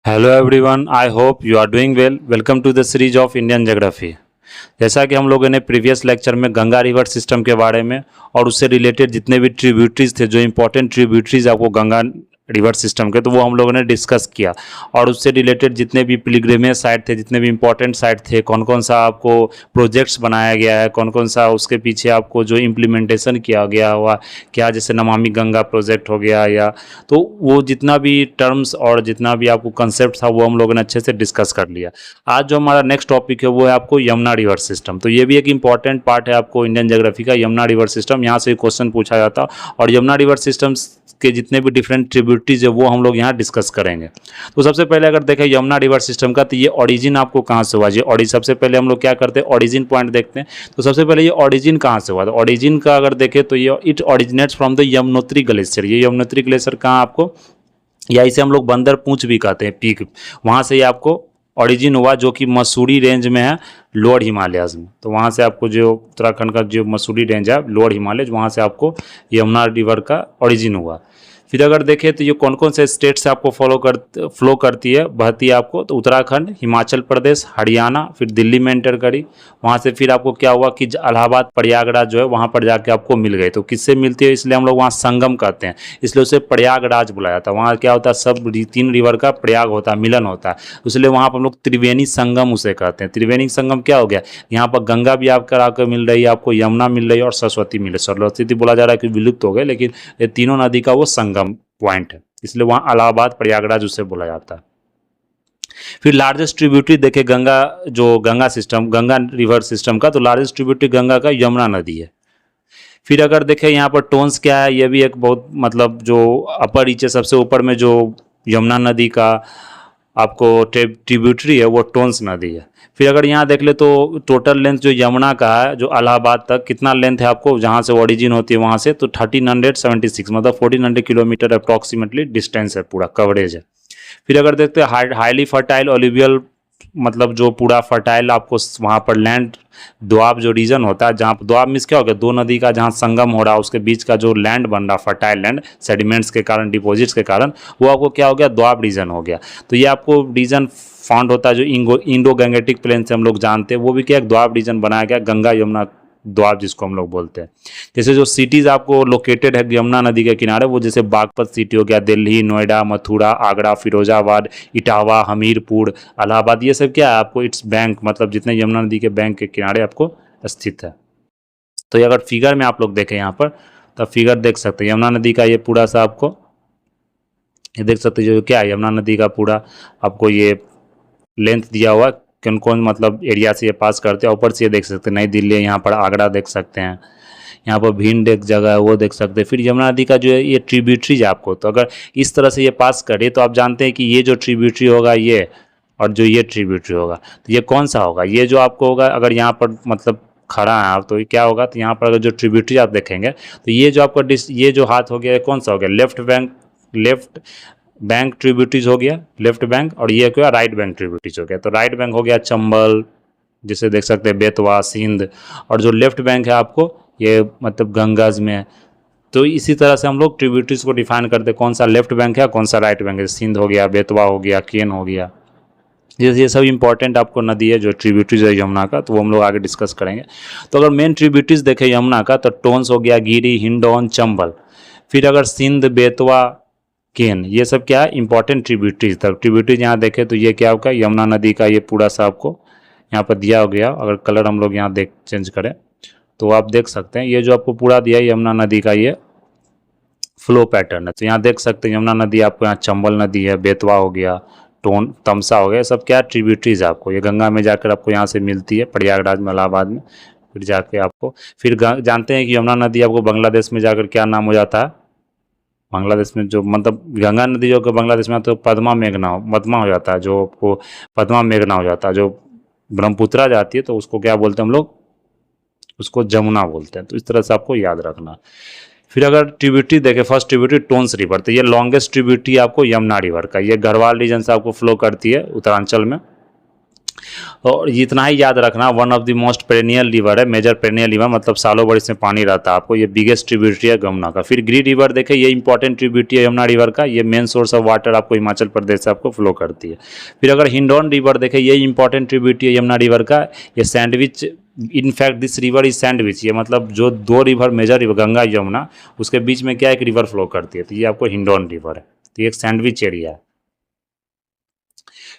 Hello everyone, I hope you are doing well. Welcome to the series of Indian geography. जैसा कि हम लोगों ने प्रीवियस लेक्चर में गंगा रिवर सिस्टम के बारे में और उससे रिलेटेड जितने भी ट्रिब्यूटरीज थे, जो इंपॉर्टेंट ट्रिब्यूटरीज आपको गंगा रिवर सिस्टम के, तो वो हम लोगों ने डिस्कस किया। और उससे रिलेटेड जितने भी पिलग्रिमेज साइट थे, जितने भी इंपॉर्टेंट साइट थे, कौन कौन सा आपको प्रोजेक्ट्स बनाया गया है, कौन कौन सा उसके पीछे आपको जो इम्प्लीमेंटेशन किया गया हुआ क्या, जैसे नमामि गंगा प्रोजेक्ट हो गया, या तो वो जितना भी टर्म्स और जितना भी आपको कंसेप्ट था वो हम लोगों ने अच्छे से डिस्कस कर लिया। आज जो हमारा नेक्स्ट टॉपिक है वो है आपको यमुना रिवर सिस्टम। तो ये भी एक इंपॉर्टेंट पार्ट है आपको इंडियन ज्योग्राफी का, यमुना रिवर सिस्टम। यहाँ से क्वेश्चन पूछा जाता और यमुना रिवर सिस्टम के जितने भी डिफरेंट ट्रिब्यूटरीज है वो हम लोग यहाँ डिस्कस करेंगे। तो सबसे पहले अगर देखें यमुना रिवर सिस्टम का, तो ये ओरिजिन आपको कहाँ से हुआ। ये सबसे पहले हम लोग क्या करते हैं, ओरिजिन पॉइंट देखते हैं। तो सबसे पहले ये ओरिजिन कहाँ से हुआ, तो ओरिजिन का अगर देखें तो ये it originates from the Yamunotri glacier. ये यमुनोत्री ग्लेशियर कहाँ आपको, या इसे हम लोग बंदर पूंछ भी कहते हैं, पीक, वहाँ से ये आपको ओरिजिन हुआ, जो कि मसूरी रेंज में है, लोअर हिमालयस में। तो वहाँ से आपको जो उत्तराखंड का जो मसूरी रेंज है, लोअर हिमालय, वहाँ से आपको यमुना रिवर का ओरिजिन हुआ। फिर अगर देखें तो ये कौन कौन से स्टेट से आपको फ्लो करती है, बहती है आपको, तो उत्तराखंड, हिमाचल प्रदेश, हरियाणा, फिर दिल्ली में एंटर करी। वहाँ से फिर आपको क्या हुआ कि इलाहाबाद प्रयागराज जो है वहाँ पर जाके आपको मिल गई। तो किससे मिलती है, इसलिए हम लोग वहाँ संगम कहते हैं, इसलिए उसे प्रयागराज बुलाया जाता है। वहाँ क्या होता है, सब तीन रिवर का प्रयाग होता है, मिलन होता है, इसलिए वहाँ पर हम लोग त्रिवेणी संगम उसे कहते हैं। त्रिवेणी संगम क्या हो गया, यहाँ पर गंगा भी आपका आकर मिल रही है, आपको यमुना मिल रही है और सरस्वती मिल रही है। सरस्वती बोला जा रहा है कि विलुप्त हो गए, लेकिन ये तीनों नदी का वो संगम पॉइंट है, इसलिए वहाँ इलाहाबाद प्रयागराज उसे बोला जाता है। फिर लार्जेस्ट ट्रिब्यूटरी देखे गंगा, जो Ganga system, Ganga river system का, तो लार्जेस्ट ट्रिब्यूटरी गंगा का यमुना नदी है। फिर अगर देखें यहाँ पर टोन्स क्या है, ये भी एक बहुत मतलब जो अपर रीचे सबसे ऊपर में जो यमुना नदी का आपको ट्रिब्यूटरी है वो टोन्स नदी है। फिर अगर यहाँ देख ले तो टोटल लेंथ जो यमुना का है, जो इलाहाबाद तक कितना लेंथ है आपको, जहाँ से ओरिजिन होती है वहाँ से, तो 1376, मतलब 1400 किलोमीटर अप्रॉक्सीमेटली डिस्टेंस है, पूरा कवरेज है। फिर अगर देखते हैं हाईली फर्टाइल ओलिवियल, मतलब जो पूरा फर्टाइल आपको वहाँ पर लैंड, दोआब जो रीजन होता है, जहाँ दोआब मीन्स क्या हो गया, दो नदी का जहाँ संगम हो रहा है उसके बीच का जो लैंड बन रहा, फर्टाइल लैंड, सेडिमेंट्स के कारण, डिपॉजिट्स के कारण, वो आपको क्या हो गया, दोआब रीजन हो गया। तो ये आपको रीजन फाउंड होता है जो इंडो गंगेटिक प्लेन से हम लोग जानते हैं, वो भी क्या एक दोआब रीजन बनाया गया, गंगा यमुना द्वाब जिसको हम लोग बोलते हैं। जैसे जो सिटीज़ आपको लोकेटेड है यमुना नदी के किनारे, वो जैसे बागपत सिटी हो गया, दिल्ली, नोएडा, मथुरा, आगरा, फिरोजाबाद, इटावा, हमीरपुर, इलाहाबाद, ये सब क्या है आपको इट्स बैंक, मतलब जितने यमुना नदी के बैंक के किनारे आपको स्थित है। तो ये अगर फिगर में आप लोग देखें यहाँ पर, तो फिगर देख सकते हैं यमुना नदी का, ये पूरा सा आपको ये देख सकते हैं जो क्या है, यमुना नदी का पूरा आपको ये लेंथ दिया हुआ, कौन कौन मतलब एरिया से ये पास करते हैं। ऊपर से ये देख सकते हैं नई दिल्ली है, यहाँ पर आगरा देख सकते हैं, यहाँ पर भिंड एक जगह है वो देख सकते हैं। फिर यमुना नदी का जो है ये ट्रिब्यूटरीज आपको, तो अगर इस तरह से ये पास करे तो आप जानते हैं कि ये जो ट्रिब्यूटरी होगा ये, और जो ये ट्रिब्यूटरी होगा, तो ये कौन सा होगा, ये जो आपको होगा, अगर यहाँ पर मतलब खड़ा है आप, तो क्या होगा, तो यहाँ पर अगर जो ट्रिब्यूटरी आप देखेंगे, तो ये जो आपका ये जो हाथ हो गया, कौन सा हो गया, लेफ्ट बैंक ट्रिब्यूटरीज हो गया, लेफ्ट बैंक, और ये क्या, राइट बैंक ट्रिब्यूटरीज हो गया। तो राइट बैंक हो गया चंबल, जिसे देख सकते हैं बेतवा, सिंध, और जो लेफ्ट बैंक है आपको ये मतलब गंगाज में। तो इसी तरह से हम लोग ट्रिब्यूटरीज को डिफाइन करते हैं, कौन सा लेफ्ट बैंक है, कौन सा राइट बैंक है। सिंध हो गया, बेतवा हो गया, केन हो गया, ये सब इंपॉर्टेंट आपको नदी है जो ट्रिब्यूटरीज है यमुना का, तो वो हम लोग आगे डिस्कस करेंगे। तो अगर मेन ट्रिब्यूटरीज देखें यमुना का, तो टोन्स हो गया, गिरी, हिंडौन, चंबल। फिर अगर सिंध, बेतवा, केन, ये सब क्या है, इंपॉर्टेंट ट्रिब्यूटरीज। तब ट्रिब्यूटरीज यहाँ देखें तो ये क्या होगा, यमुना नदी का ये पूरा सा आपको यहाँ पर दिया हो गया। अगर कलर हम लोग यहाँ देख चेंज करें तो आप देख सकते हैं, ये जो आपको पूरा दिया है यमुना नदी का ये फ्लो पैटर्न है। तो यहाँ देख सकते हैं यमुना नदी आपको, यहाँ चंबल नदी है, बेतवा हो गया, टोन, तमसा हो गया, सब क्या ट्रिब्यूटरीज आपको, ये गंगा में जाकर आपको यहाँ से मिलती है, प्रयागराज में, इलाहाबाद में, फिर जाके आपको फिर जानते हैं कि यमुना नदी आपको बांग्लादेश में जाकर क्या नाम हो जाता है, बांग्लादेश में जो मतलब गंगा नदी जो बांग्लादेश में तो मदमा हो जाता है, जो आपको पद्मा मेघना हो जाता है। जो ब्रह्मपुत्रा जाती है तो उसको क्या बोलते हैं हम लोग, उसको जमुना बोलते हैं। तो इस तरह से आपको याद रखना। फिर अगर ट्रिब्यूटरी देखें, फर्स्ट ट्रिब्यूटरी टोन्स रिवर, तो ये लॉन्गेस्ट ट्रिब्यूटरी आपको यमुना रिवर का, ये गढ़वाल रीजन से आपको फ्लो करती है उत्तरांचल में। और इतना ही याद रखना, one of the most perennial river है, मेजर पेरेनियल रिवर, मतलब सालों भर इसमें पानी रहता है आपको। ये बिगेस्ट ट्रिब्यूटरी है गमना का। फिर ग्री रिवर देखें, ये इंपॉर्टेंट ट्रिब्यूटरी है यमुना रिवर का, ये मेन सोर्स ऑफ वाटर आपको हिमाचल प्रदेश से आपको फ्लो करती है। फिर अगर हिंडौन रिवर देखें, ये इंपॉर्टेंट ट्रिब्यूटरी है यमुना रिवर का, ये sandwich, in fact this river is sandwich, ये मतलब जो दो river major river Ganga Yamuna, उसके बीच में क्या एक रिवर फ्लो करती है, तो ये आपको हिंडौन रिवर है, तो ये एक सैंडविच एरिया है।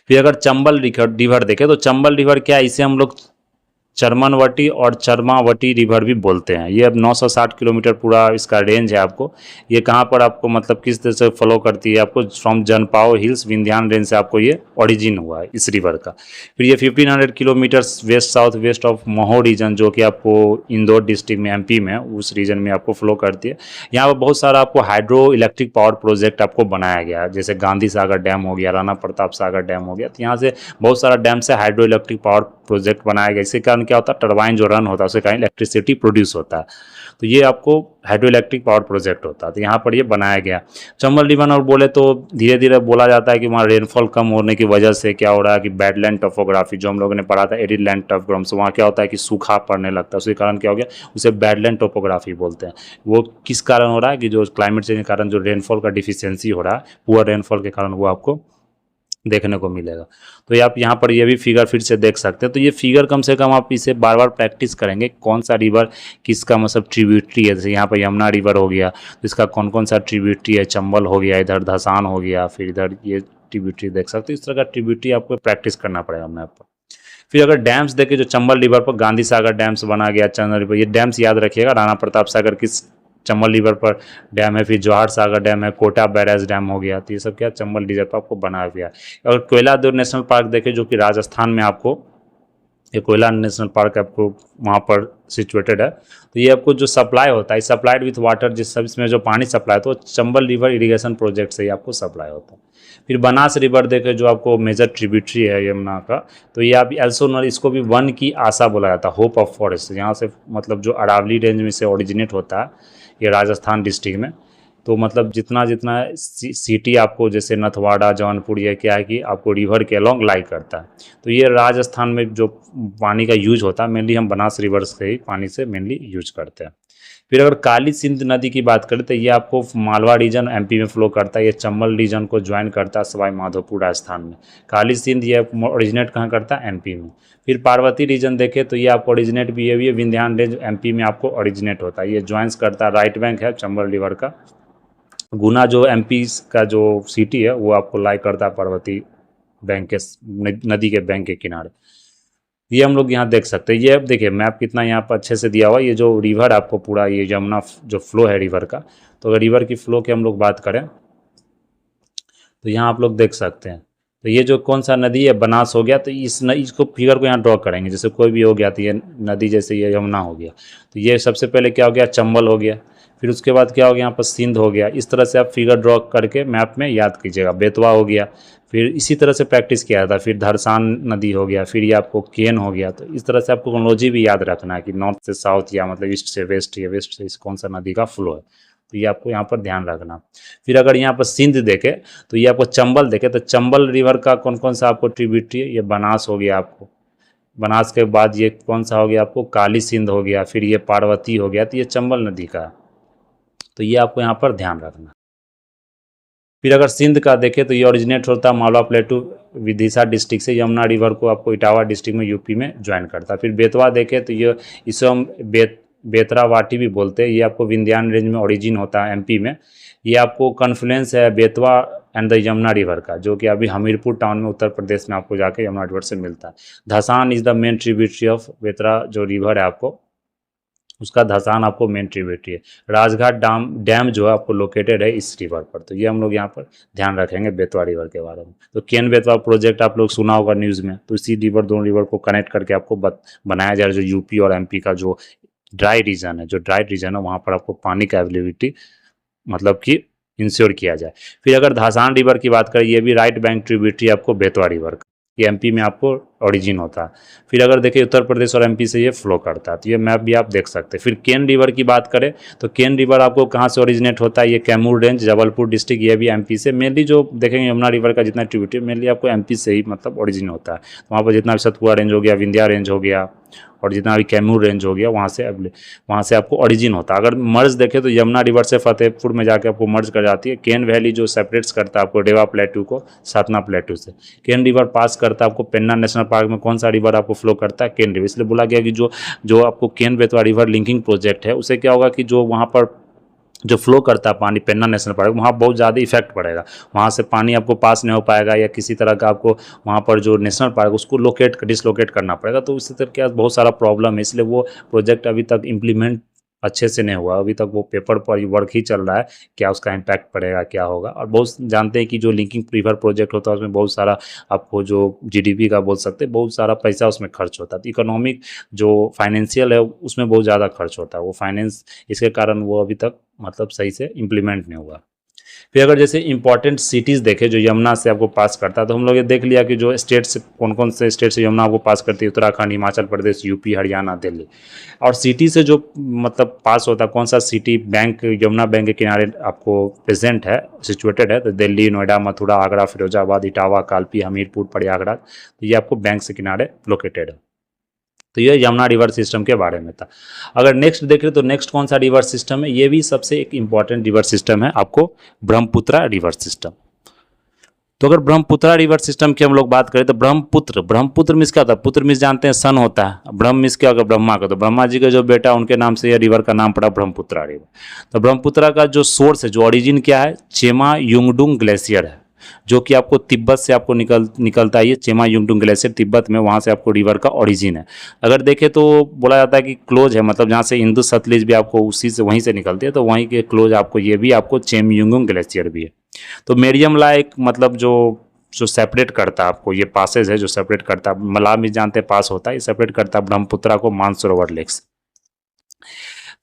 फिर अगर चंबल रिवर देखें, तो चंबल रिवर क्या है, इसे हम लोग चरमनवटी और चरमावटी रिवर भी बोलते हैं। ये अब 960 किलोमीटर पूरा इसका रेंज है आपको। ये कहाँ पर आपको मतलब किस तरह से फॉलो करती है आपको, फ्रॉम जनपाओ हिल्स विंध्यान रेंज से आपको ये ओरिजिन हुआ है इस रिवर का। फिर ये 1500 kilometre west south west of महो रीजन, जो कि आपको इंदौर डिस्ट्रिक्ट में एमपी में उस रीजन में आपको फ्लो करती है। यहाँ पर बहुत सारा आपको हाइड्रो इलेक्ट्रिक पावर प्रोजेक्ट आपको बनाया गया है, जैसे गांधी सागर डैम हो गया, राणा प्रताप सागर डैम हो गया। तो यहाँ से बहुत सारा डैम से हाइड्रो इलेक्ट्रिक पावर प्रोजेक्ट बनाया गया। इसके कारण क्या होता है, टरबाइन जो रन होता है उसके कारण इलेक्ट्रिसिटी प्रोड्यूस होता है। तो ये आपको हाइड्रो इलेक्ट्रिक पावर प्रोजेक्ट होता है, तो यहाँ पर ये बनाया गया। चंबल रिवर और बोले तो धीरे धीरे बोला जाता है कि वहाँ रेनफॉल कम होने की वजह से क्या हो रहा है कि बैडलैंड टोपोग्राफी, जो हम लोगों ने पढ़ा था एरिड लैंड टोपोग्राफी, वहाँ क्या होता है कि सूखा पड़ने लगता है, उसके कारण क्या हो गया, उसे बैडलैंड टोपोग्राफी बोलते हैं। वो किस कारण हो रहा है कि जो क्लाइमेट चेंज के कारण जो रेनफॉल का डिफिशियंसी हो रहा है, पुअर रेनफॉल के कारण वो आपको देखने को मिलेगा। तो ये आप यहाँ पर ये भी फिगर फिर से देख सकते हैं। तो ये फिगर कम से कम आप इसे बार बार प्रैक्टिस करेंगे, कौन सा रिवर किसका मतलब ट्रिब्यूटरी है। जैसे यहाँ पर यमुना रिवर हो गया, तो इसका कौन कौन सा ट्रिब्यूटरी है, चंबल हो गया, इधर धसान हो गया, फिर इधर ये ट्रिब्यूटरी देख सकते हो। इस तरह का ट्रिब्यूटरी आपको प्रैक्टिस करना पड़ेगा मैप पर। फिर अगर डैम्स देखें, जो चंबल रिवर पर गांधी सागर डैम्स बना गया, चंबल रिवर, ये डैम्स याद रखिएगा। राणा प्रताप सागर किस चंबल रिवर पर डैम है, फिर जवाहर सागर डैम है, कोटा बैराज डैम हो गया। तो ये सब क्या चंबल रिवर पर आपको बनाया गया है। अगर कोयलादुर नेशनल पार्क देखें, जो कि राजस्थान में आपको ये कोयला नेशनल पार्क आपको वहाँ पर सिचुएटेड है, तो ये आपको जो सप्लाई होता है, सप्लाइड विथ वाटर, जिस सब इसमें जो पानी सप्लाई होता है वो चंबल रिवर इरिगेशन प्रोजेक्ट से ही आपको सप्लाई होता है। फिर बनास रिवर देखें, जो आपको मेजर ट्रिब्यूटरी है यमुना का, तो ये आप एल्सो इसको भी वन की आशा बोला जाता है, होप ऑफ फॉरेस्ट। यहाँ से मतलब जो अरावली रेंज में से ओरिजिनेट होता है ये राजस्थान डिस्ट्रिक्ट में, तो मतलब जितना जितना सिटी आपको जैसे नथवाड़ा जौनपुर, ये क्या है कि आपको रिवर के अलॉन्ग लाई करता है। तो ये राजस्थान में जो पानी का यूज होता है मेनली हम बनास रिवर से ही पानी से मेनली यूज करते हैं। फिर अगर काली सिंध नदी की बात करें, तो ये आपको मालवा रीजन एमपी में फ्लो करता है, ये चंबल रीजन को ज्वाइन करता है सवाई माधोपुर राजस्थान में। काली सिंध ये ओरिजिनेट कहाँ करता है, एमपी में। फिर पार्वती रीजन देखें, तो ये आपको ओरिजिनेट भी है, विंध्यान रेंज एमपी में आपको ओरिजिनेट होता है, ये ज्वाइंस करता है, राइट बैंक है चंबल रिवर का। गुना जो एमपी का जो सिटी है वो आपको लाई करता है पार्वती बैंक के नदी के बैंक के किनारे। ये हम लोग यहाँ देख सकते हैं। ये अब देखिए मैप कितना यहाँ पर अच्छे से दिया हुआ है। ये जो रिवर आपको पूरा ये यमुना जो फ्लो है रिवर का, तो अगर रिवर की फ्लो की हम लोग बात करें तो यहाँ आप लोग देख सकते हैं। तो ये जो कौन सा नदी है, बनास हो गया, तो इसको फिगर को यहाँ ड्रॉ करेंगे, जैसे कोई भी हो गया, तो ये नदी जैसे ये यमुना हो गया, तो ये सबसे पहले क्या हो गया, चंबल हो गया। फिर उसके बाद क्या हो गया, यहाँ पर सिंध हो गया। इस तरह से आप फिगर ड्रॉ करके मैप में याद कीजिएगा। बेतवा हो गया, फिर इसी तरह से प्रैक्टिस किया था। फिर धरसान नदी हो गया, फिर ये आपको केन हो गया। तो इस तरह से आपको क्रोनोलॉजी भी याद रखना है कि नॉर्थ से साउथ या मतलब ईस्ट से वेस्ट या वेस्ट से इस कौन सा नदी का फ्लो है, तो ये आपको यहाँ पर ध्यान रखना। फिर अगर यहाँ पर सिंध देखे, तो ये आपको चंबल देखे, तो चंबल रिवर का कौन कौन सा आपको ट्रिब्यूटरी है, ये बनास हो गया आपको। बनास के बाद ये कौन सा हो गया आपको, काली सिंध हो गया। फिर ये पार्वती हो गया, तो ये चंबल नदी का, तो ये आपको यहाँ पर ध्यान रखना। फिर अगर सिंध का देखें, तो ये ओरिजिनेट होता है मालवा प्लेटू विदिशा डिस्ट्रिक्ट से, यमुना रिवर को आपको इटावा डिस्ट्रिक्ट में यूपी में ज्वाइन करता है। फिर बेतवा देखें, तो ये इसे हम बेतरावाटी भी बोलते हैं, ये आपको विंध्यान रेंज में ओरिजिन होता है एमपी में। ये आपको कन्फ्लुएंस है Betwa and the Yamuna river का, जो कि अभी हमीरपुर टाउन में उत्तर प्रदेश में आपको जाके यमुना रिवर से मिलता है। Dhasan is the main tributary of Betwa जो रिवर है आपको, उसका धसान आपको मेन ट्रिब्यूटरी है। राजघाट डैम जो है आपको लोकेटेड है इस रिवर पर, तो ये हम लोग यहाँ पर ध्यान रखेंगे बेतवा रिवर के बारे में। तो केन बेतवा प्रोजेक्ट आप लोग सुना होगा न्यूज़ में, तो इसी रिवर दोनों रिवर को कनेक्ट करके आपको बनाया जा रहा है, जो यूपी और एमपी का जो ड्राई रीजन है, जो ड्राई रीजन है वहाँ पर आपको पानी का अवेलेबिलिटी मतलब कि इंश्योर किया जाए। फिर अगर धासान रिवर की बात करें, ये भी राइट बैंक ट्रिब्यूटरी आपको बेतवा रिवर का, ये एमपी में आपको ओरिजिन होता है। फिर अगर देखिए उत्तर प्रदेश और एमपी से ये फ्लो करता है, तो ये मैप भी आप देख सकते हैं। फिर केन रिवर की बात करें तो केन रिवर आपको कहाँ से ओरिजिनेट होता है, ये कैमूर रेंज जबलपुर डिस्ट्रिक्ट, ये भी एमपी से। मेनली जो देखेंगे यमुना रिवर का जितना ट्रिब्यूटरी मेनली आपको एमपी से ही मतलब ओरिजिन होता है। तो वहाँ पर जितना भी सतपुड़ा रेंज हो गया, विंध्या रेंज हो गया और जितना भी कैमूर रेंज हो गया, वहाँ से आपको ओरिजिन होता है। अगर मर्ज देखें तो यमुना रिवर से फतेहपुर में जाके आपको मर्ज कर जाती है। केन वैली जो सेपरेट्स करता है आपको रेवा प्लेटू को सतना प्लेटू से। केन रिवर पास करता है आपको पेन्ना नेशनल पार्क में। कौन सा रिवर आपको फ्लो करता है, केन रिवर। इसलिए बोला गया कि जो जो आपको Ken Betwa river linking project है, उसे क्या होगा कि जो वहाँ पर जो फ्लो करता है पानी पेन्ना नेशनल पार्क, वहाँ बहुत ज़्यादा इफेक्ट पड़ेगा। वहाँ से पानी आपको पास नहीं हो पाएगा, या किसी तरह का आपको वहाँ पर जो नेशनल पार्क उसको डिसलोकेट करना पड़ेगा। तो इसी तरह क्या बहुत सारा प्रॉब्लम है, इसलिए वो प्रोजेक्ट अभी तक इम्प्लीमेंट अच्छे से नहीं हुआ। अभी तक वो पेपर पर वर्क ही चल रहा है, क्या उसका इम्पैक्ट पड़ेगा, क्या होगा। और बहुत जानते हैं कि जो लिंकिंग रिवर प्रोजेक्ट होता है उसमें बहुत सारा आपको जो जीडीपी का बोल सकते हैं, बहुत सारा पैसा उसमें खर्च होता है। तो इकोनॉमिक जो फाइनेंशियल है उसमें बहुत ज़्यादा खर्च होता है वो फाइनेंस, इसके कारण वो अभी तक मतलब सही से इम्प्लीमेंट नहीं हुआ। फिर अगर जैसे इंपॉर्टेंट सिटीज़ देखें जो यमुना से आपको पास करता है, तो हम लोग ये देख लिया कि जो स्टेट से कौन कौन से स्टेट से यमुना आपको पास करती है, उत्तराखंड, हिमाचल प्रदेश, यूपी, हरियाणा, दिल्ली। और सिटी से जो मतलब पास होता है, कौन सा सिटी बैंक यमुना बैंक के किनारे आपको प्रेजेंट है, सिचुएटेड है, तो दिल्ली, नोएडा, मथुरा, आगरा, फिरोजाबाद, इटावा, कालपी, हमीरपुर, प्रयागराज, तो ये आपको बैंक से किनारे लोकेटेड है। तो ये यमुना रिवर सिस्टम के बारे में था। अगर नेक्स्ट देखें तो नेक्स्ट कौन सा रिवर सिस्टम है, ये भी सबसे एक इम्पॉर्टेंट रिवर सिस्टम है आपको ब्रह्मपुत्रा रिवर सिस्टम। तो अगर ब्रह्मपुत्रा रिवर सिस्टम की हम लोग बात करें तो ब्रह्मपुत्र मीन्स क्या होता है, पुत्र मीन्स जानते हैं सन होता है, ब्रह्म मीन्स क्या होगा, ब्रह्मा का। तो ब्रह्मा जी का जो बेटा उनके नाम से ये रिवर का नाम पड़ा ब्रह्मपुत्रा रिवर। तो ब्रह्मपुत्रा का जो सोर्स है, जो ओरिजिन क्या है, चेमा युंगडुंग ग्लेशियर है, जो कि आपको तिब्बत से आपको निकलता है। ये चेमा युंगडुंग ग्लेशियर तिब्बत में, वहाँ से आपको रिवर का ओरिजिन है। अगर देखें तो बोला जाता है कि क्लोज है, मतलब जहाँ से इंदु सतलज भी आपको उसी से वहीं से निकलती है, तो वहीं के क्लोज आपको ये भी आपको चेम युंगडुंग ग्लेशियर भी है। तो मेरियम ला एक मतलब जो जो सेपरेट करता है आपको, ये पासेज है जो सेपरेट करता है, मलाह भी जानते हैं पास होता है, ये सेपरेट करता है ब्रह्मपुत्रा को मानसरोवर लेक से।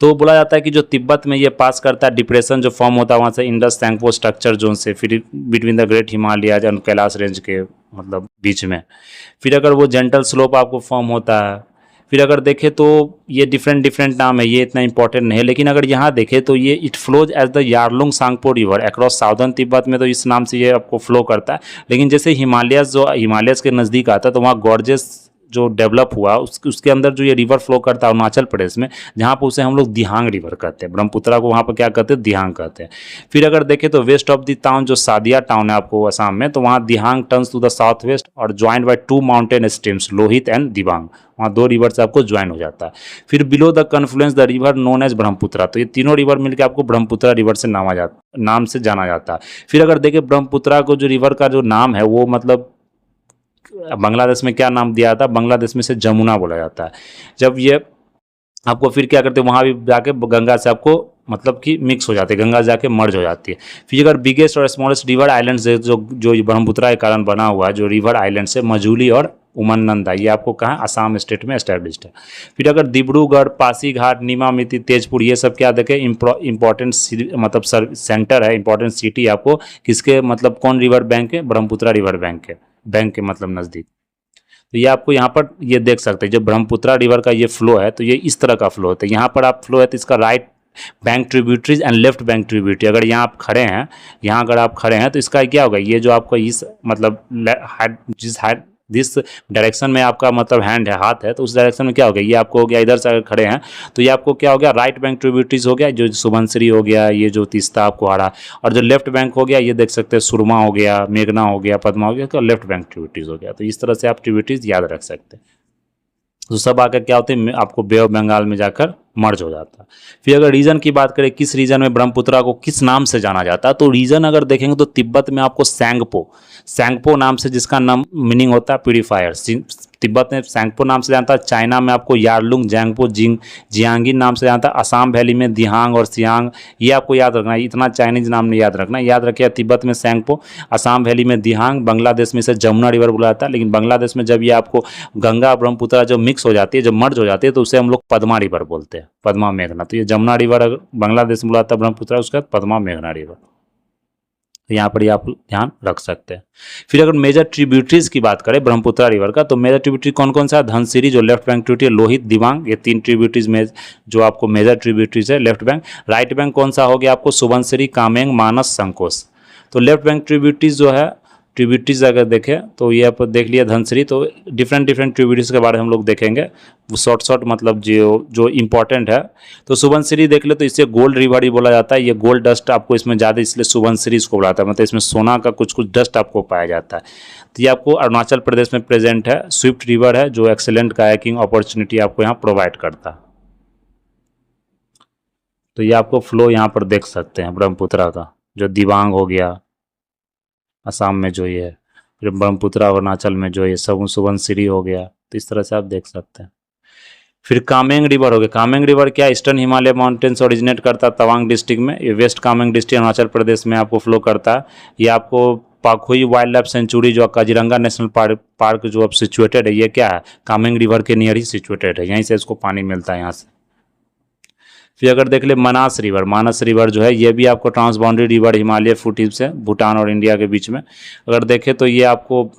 तो बोला जाता है कि जो तिब्बत में ये पास करता है, डिप्रेशन जो फॉर्म होता है वहाँ से इंडस सैंगपो स्ट्रक्चर जोन से, फिर between the great Himalayas and Kailash range के मतलब बीच में। फिर अगर वो जेंटल स्लोप आपको फॉर्म होता है। फिर अगर देखें तो ये डिफरेंट नाम है, ये इतना इंपॉर्टेंट नहीं है, लेकिन अगर यहाँ देखें तो ये it flows as the Yarlung Tsangpo river across southern Tibet में, तो इस नाम से ये आपको फ्लो करता है। लेकिन जैसे हिमालयस के नज़दीक आता है, तो वहाँ गॉर्जेस जो डेवलप हुआ उसके अंदर जो ये रिवर फ्लो करता है अरुणाचल प्रदेश में, जहाँ पर उसे हम लोग दिहांग रिवर कहते हैं। ब्रह्मपुत्रा को वहाँ पर क्या कहते हैं, दिहांग कहते हैं। फिर अगर देखें तो वेस्ट ऑफ द टाउन जो सादिया टाउन है आपको असम में, तो वहाँ Dihang turns to the south west और joined by 2 mountain streams Lohit and Dibang, वहाँ 2 रिवर से आपको ज्वाइन हो जाता है। फिर below the confluence the river known as Brahmaputra, तो ये तीनों रिवर मिलकर आपको ब्रह्मपुत्रा रिवर से नाम से जाना जाता है। फिर अगर देखें ब्रह्मपुत्रा को जो रिवर का जो नाम है वो मतलब बांग्लादेश में क्या नाम दिया था, बांग्लादेश में से जमुना बोला जाता है। जब ये आपको फिर क्या करते हैं, वहाँ भी जाके गंगा से आपको मतलब कि मिक्स हो जाती है, गंगा जाके मर्ज हो जाती है। फिर अगर बिगेस्ट और स्मॉलेस्ट रिवर आइलैंड से जो ब्रह्मपुत्रा के कारण बना हुआ है, जो रिवर आइलैंड से मजूली और उमनंदा, ये आपको कहाँ असम स्टेट में एस्टेब्लिश्ड है। फिर अगर डिब्रूगढ़, पासीघाट, नीमामिती, तेजपुर, ये सब क्या देखें इंपॉर्टेंट मतलब सेंटर है, इंपॉर्टेंट सिटी आपको किसके मतलब कौन रिवर बैंक है, ब्रह्मपुत्रा रिवर बैंक के मतलब नज़दीक। तो ये आपको यहाँ पर ये देख सकते हैं, जो ब्रह्मपुत्रा रिवर का ये फ्लो है तो ये इस तरह का फ्लो होता है। यहाँ पर आप फ्लो है तो इसका right bank tributaries and left bank tributary, अगर यहाँ आप खड़े हैं, यहाँ अगर आप खड़े हैं तो इसका क्या होगा, ये जो आपका इस मतलब जिस डायरेक्शन में आपका मतलब हैंड है, हाथ है, तो उस डायरेक्शन में क्या हो गया, ये आपको हो गया इधर से अगर खड़े हैं तो ये आपको क्या हो गया, राइट बैंक ट्रिब्यूटरीज हो गया, जो सुबनसिरी हो गया, ये जो तीस्ता आपको आ रहा। और जो लेफ्ट बैंक हो गया, ये देख सकते हैं सुरमा हो गया, मेघना हो गया, पद्मा हो गया, तो लेफ्ट बैंक ट्रिब्यूटरीज हो गया। तो इस तरह से आप ट्रिब्यूटरीज याद रख सकते हैं। तो सब आकर क्या होते हैं, आपको बे ऑफ बंगाल में जाकर मर्ज हो जाता है। फिर अगर रीजन की बात करें, किस रीजन में ब्रह्मपुत्रा को किस नाम से जाना जाता है, तो रीजन अगर देखेंगे तो तिब्बत में आपको सैंगपो नाम से, जिसका नाम मीनिंग होता है प्यूरीफायर, तिब्बत में सैंगपो नाम से जानता है। चाइना में आपको यारलुंग, जैंगपो, जियांगिन नाम से जानता है। असम वैली में दिहांग और सियांग, ये आपको याद रखना है, इतना चाइनीज नाम नहीं याद रखना, याद रखिए तिब्बत में सैंगपो, असम वैली में दिहांग, बांग्लादेश में से जमुना रिवर बोला जाता है। लेकिन बांग्लादेश में जब ये आपको गंगा ब्रह्मपुत्रा जब मिक्स हो जाती है, जब मर्ज हो जाती है, तो उसे हम लोग पद्मा रिवर बोलते हैं, पद्मा मेघना। तो ये जमुना रिवर बांग्लादेश में बोला जाता है ब्रह्मपुत्रा, उसके बाद पद्मा मेघना रिवर। तो यहाँ पर ये आप ध्यान रख सकते हैं। फिर अगर मेजर ट्रिब्यूटरीज की बात करें ब्रह्मपुत्र रिवर का, तो मेजर ट्रिब्यूटरी कौन कौन सा है? धनसिरी जो लेफ्ट बैंक ट्रिब्यूटरी है, लोहित, दिबांग, ये 3 ट्रिब्यूटरीज में जो आपको मेजर ट्रिब्यूटरीज है लेफ्ट बैंक। राइट बैंक कौन सा हो गया आपको? सुबनसिरी, कामेंग, मानस, संकोस। तो लेफ्ट बैंक ट्रिब्यूटरीज जो है, ट्रिब्यूटरीज अगर देखें तो ये आप देख लिया धनसिरी, तो डिफरेंट ट्रिब्यूटरीज के बारे में हम लोग देखेंगे, वो शॉर्ट मतलब जो जो इम्पोर्टेंट है। तो सुबनसिरी देख ले, तो इसे गोल्ड रिवर ही बोला जाता है। ये गोल्ड डस्ट आपको इसमें ज़्यादा, इसलिए सुबनसिरी इसको बोला जाता है, मतलब इसमें सोना का कुछ डस्ट आपको पाया जाता है। तो ये आपको अरुणाचल प्रदेश में प्रेजेंट है। स्विफ्ट रिवर है जो एक्सेलेंट कायाकिंग अपॉर्चुनिटी आपको यहाँ प्रोवाइड करता है। तो ये आपको फ्लो यहाँ पर देख सकते हैं ब्रह्मपुत्रा का, जो दिबांग हो गया असम में जो ये है, फिर ब्रह्मपुत्रा अरुणाचल में जो ये सब सुबनसिरी हो गया, तो इस तरह से आप देख सकते हैं। फिर कामेंग रिवर हो गया। कामेंग रिवर क्या? ईस्टर्न हिमालय माउंटेन से ओरिजिनेट करता है तवांग डिस्ट्रिक्ट में। ये वेस्ट कामेंग डिस्ट्रिक्ट अरुणाचल प्रदेश में आपको फ्लो करता है। ये आपको पाखुई वाइल्ड लाइफ सेंचुरी जो काजीरंगा नेशनल पार्क जो अब सिचुएटेड है, ये क्या है? कामेंग रिवर के नियर ही सिचुएटेड है, यहीं से इसको पानी मिलता है यहाँ से। फिर अगर देख ले मनास रिवर, मानस रिवर जो है ये भी आपको ट्रांसबाउंड्री रिवर हिमालय फुटहिल्स से भूटान और इंडिया के बीच में। अगर देखें तो ये आपको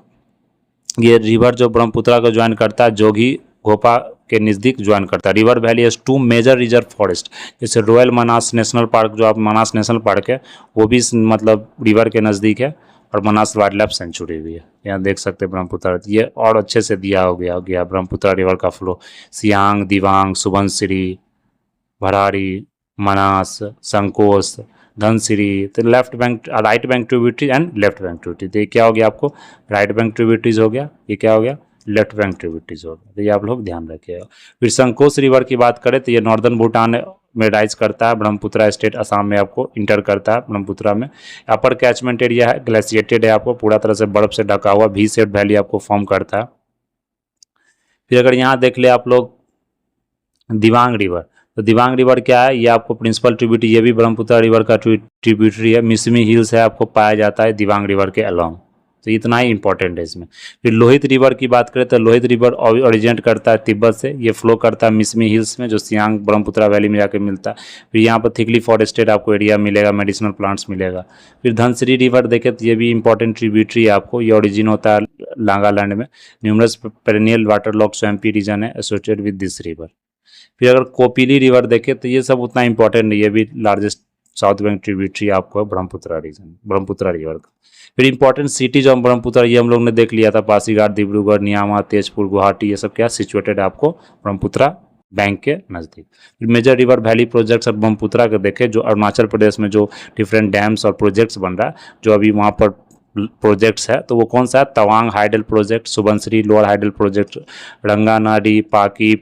ये रिवर जो ब्रह्मपुत्रा को ज्वाइन करता है, जोगी घोपा के नज़दीक ज्वाइन करता है। River valley has 2 major reserve forest, जैसे रॉयल मनास नेशनल पार्क जो आप मनास नेशनल पार्क है वो भी मतलब रिवर के नज़दीक है, और मनास वाइल्ड लाइफ सेंचुरी भी है। यहाँ देख सकते हैं ब्रह्मपुत्रा, ये और अच्छे से दिया हो गया ब्रह्मपुत्रा रिवर का फ्लो। सियांग, दिबांग, सुबनसिरी, भरारी, मनास, संकोस, धनसिरी। तो left bank, right bank tributary and left bank tributary. तो ये क्या हो गया आपको? राइट बैंक ट्रिब्यूटरीज हो गया, ये क्या हो गया? लेफ्ट बैंक ट्रिब्यूटरीज हो गया। तो ये आप लोग ध्यान रखिएगा। फिर संकोस रिवर की बात करें तो ये नॉर्दर्न भूटान में राइज करता है, ब्रह्मपुत्रा स्टेट असम में आपको इंटर करता है। ब्रह्मपुत्रा में अपर कैचमेंट एरिया है, ग्लेशिएटेड है, आपको पूरा तरह से बर्फ से ढका हुआ वी शेप वैली आपको फॉर्म करता है। फिर अगर यहाँ देख ले आप लोग दिबांग रिवर, तो दिबांग रिवर क्या है? ये आपको प्रिंसिपल ट्रिब्यूटरी, ये भी ब्रह्मपुत्रा रिवर का ट्रिब्यूटरी है। मिसमी हिल्स है आपको पाया जाता है दिबांग रिवर के अलोंग, तो इतना ही इंपॉर्टेंट है इसमें। फिर लोहित रिवर की बात करें तो लोहित रिवर ओरिजिनेट करता है तिब्बत से, ये फ्लो करता है मिसमी हिल्स में जो सियांग ब्रह्मपुत्रा वैली में जाकर मिलता है। फिर यहाँ पर थिकली फॉरेस्टेड आपको एरिया मिलेगा, मेडिसिनल प्लांट्स मिलेगा। फिर धनसिरी रिवर देखें तो ये भी इंपॉर्टेंट ट्रिब्यूटरी है आपको, ये ओरिजिन होता है नागालैंड में। Numerous perennial water lock swampy region है एसोसिएटेड विद दिस रिवर। फिर अगर कोपिली रिवर देखें तो ये सब उतना इंपॉर्टेंट नहीं है, ये भी लार्जेस्ट साउथ बैंक ट्रिब्यूटरी आपको है ब्रह्मपुत्रा रीजन, ब्रह्मपुत्रा रिवर का। फिर इंपॉर्टेंट सिटीज ऑफ ब्रह्मपुत्रा, ये हम लोग ने देख लिया था, पासीघाट, डिब्रूगढ़, नियामा, तेजपुर, गुवाहाटी, ये सब क्या सिचुएटेड है आपको ब्रह्मपुत्रा बैंक के नज़दीक। फिर मेजर रिवर वैली प्रोजेक्ट्स और ब्रह्मपुत्रा के देखें, जो अरुणाचल प्रदेश में जो डिफरेंट डैम्स और प्रोजेक्ट्स बन रहा है, जो अभी वहाँ पर प्रोजेक्ट्स है, तो वो कौन सा है? Tawang hydel project, Subansiri lower hydel project, Ranganadi, पाकी,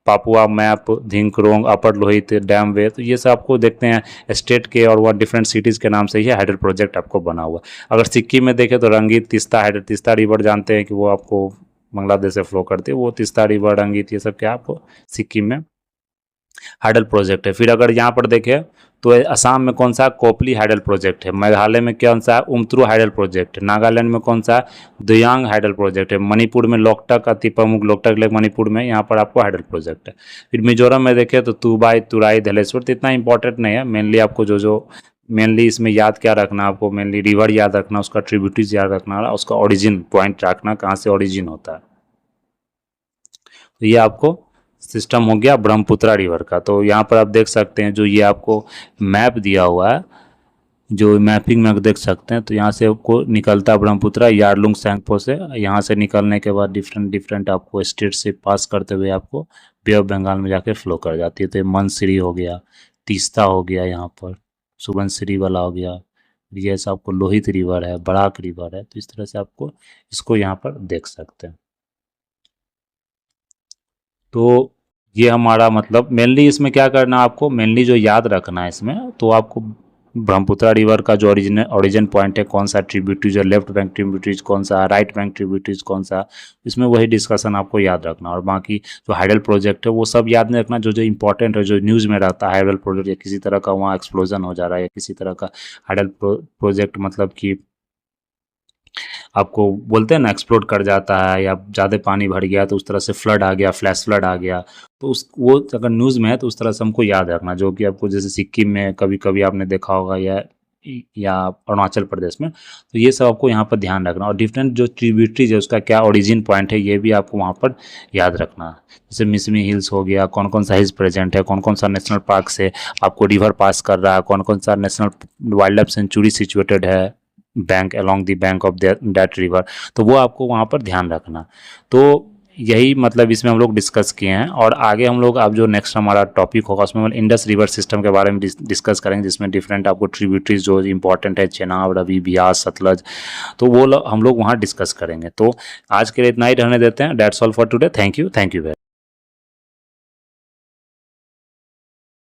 पापुआ मैप, धिंकरोंग, अपर लोहित डैम वे। तो ये सब आपको देखते हैं स्टेट के और वह डिफरेंट सिटीज़ के नाम से ही हाइडल प्रोजेक्ट आपको बना हुआ। अगर सिक्किम में देखें तो रंगीत, तिस्ता हाइडल, तिस्ता रिवर जानते हैं कि वो आपको बांग्लादेश से फ्लो करती है, वो तिस्ता रिवर, रंगीत, ये सब क्या आपको सिक्किम में हाइडल प्रोजेक्ट है। फिर अगर यहाँ पर देखें तो असम में कौन सा? कोपली हाइडल प्रोजेक्ट है। मेघालय में कौन सा है? उमत्रू हाइडल प्रोजेक्ट है। नागालैंड में कौन सा है? दोयांग हाइडल प्रोजेक्ट है। मणिपुर में लोकटक, अति प्रमुख लोकटक लेक मणिपुर में, यहाँ पर आपको हाइडल प्रोजेक्ट है। फिर मिजोरम में देखें तो तुबाई, तुराई, धलेश्वर, तो इतना इंपॉर्टेंट नहीं है। मेनली आपको जो मेनली इसमें याद क्या रखना, आपको मेनली रिवर याद रखना, उसका ट्रिब्यूटरीज याद रखना, उसका ओरिजिन पॉइंट रखना, कहाँ से ओरिजिन होता है। तो ये आपको सिस्टम हो गया ब्रह्मपुत्रा रिवर का। तो यहाँ पर आप देख सकते हैं जो ये आपको मैप दिया हुआ है, जो मैपिंग में आप देख सकते हैं, तो यहाँ से आपको निकलता है ब्रह्मपुत्रा यारलुंग सैंगपो से। यहाँ से निकलने के बाद डिफरेंट आपको स्टेट से पास करते हुए आपको बे ऑफ बंगाल में जाके फ्लो कर जाती है। तो ये मनसिरी हो गया, तीस्ता हो गया, यहाँ पर सुबनसिरी वाला हो गया, ये सब आपको लोहित रिवर है, बराक रिवर है। तो इस तरह से आपको इसको यहाँ पर देख सकते हैं। तो ये हमारा मतलब मेनली इसमें क्या करना है आपको, मेनली जो याद रखना है इसमें, तो आपको ब्रह्मपुत्रा रिवर का जो ओरिजिन पॉइंट है, कौन सा ट्रिब्यूटरीज है, लेफ्ट बैंक ट्रिब्यूटरीज कौन सा, राइट बैंक ट्रिब्यूटरीज कौन सा, इसमें वही डिस्कशन आपको याद रखना। और बाकी जो हाइडल प्रोजेक्ट है वो सब याद नहीं रखना, जो इंपॉर्टेंट है, जो न्यूज़ में रहता है हाइडल प्रोजेक्ट, या किसी तरह का वहाँ एक्सप्लोजन हो जा रहा है, या किसी तरह का हाइडल प्रोजेक्ट मतलब कि आपको बोलते हैं ना एक्सप्लोड कर जाता है, या ज़्यादा पानी भर गया तो उस तरह से फ्लड आ गया, फ्लैश फ्लड आ गया, तो उस वो अगर न्यूज़ में है तो उस तरह से हमको याद रखना। जो कि आपको जैसे सिक्किम में कभी कभी आपने देखा होगा, या या अरुणाचल प्रदेश में। तो ये सब आपको यहाँ पर ध्यान रखना, और डिफरेंट जो ट्रिब्यूटरीज है उसका क्या ओरिजिन पॉइंट है ये भी आपको वहाँ पर याद रखना। जैसे मिसमी हिल्स हो गया, कौन कौन सा हिल्स प्रेजेंट है, कौन कौन सा नेशनल पार्क से आपको रिवर पास कर रहा है, कौन कौन सा national wild life sanctuary situated है bank along the bank of that river, तो वो आपको वहाँ पर ध्यान रखना। तो यही मतलब इसमें हम लोग डिस्कस किए हैं, और आगे हम लोग अब जो नेक्स्ट हमारा टॉपिक होगा उसमें हम इंडस रिवर सिस्टम के बारे में डिस्कस करेंगे, जिसमें डिफरेंट आपको ट्रिब्यूटरीज जो इंपॉर्टेंट है, चेनाब, रवि, बियास, सतलज, तो वो हम लोग वहाँ डिस्कस करेंगे। तो आज के लिए इतना ही रहने देते हैं। That's all for today. Thank you very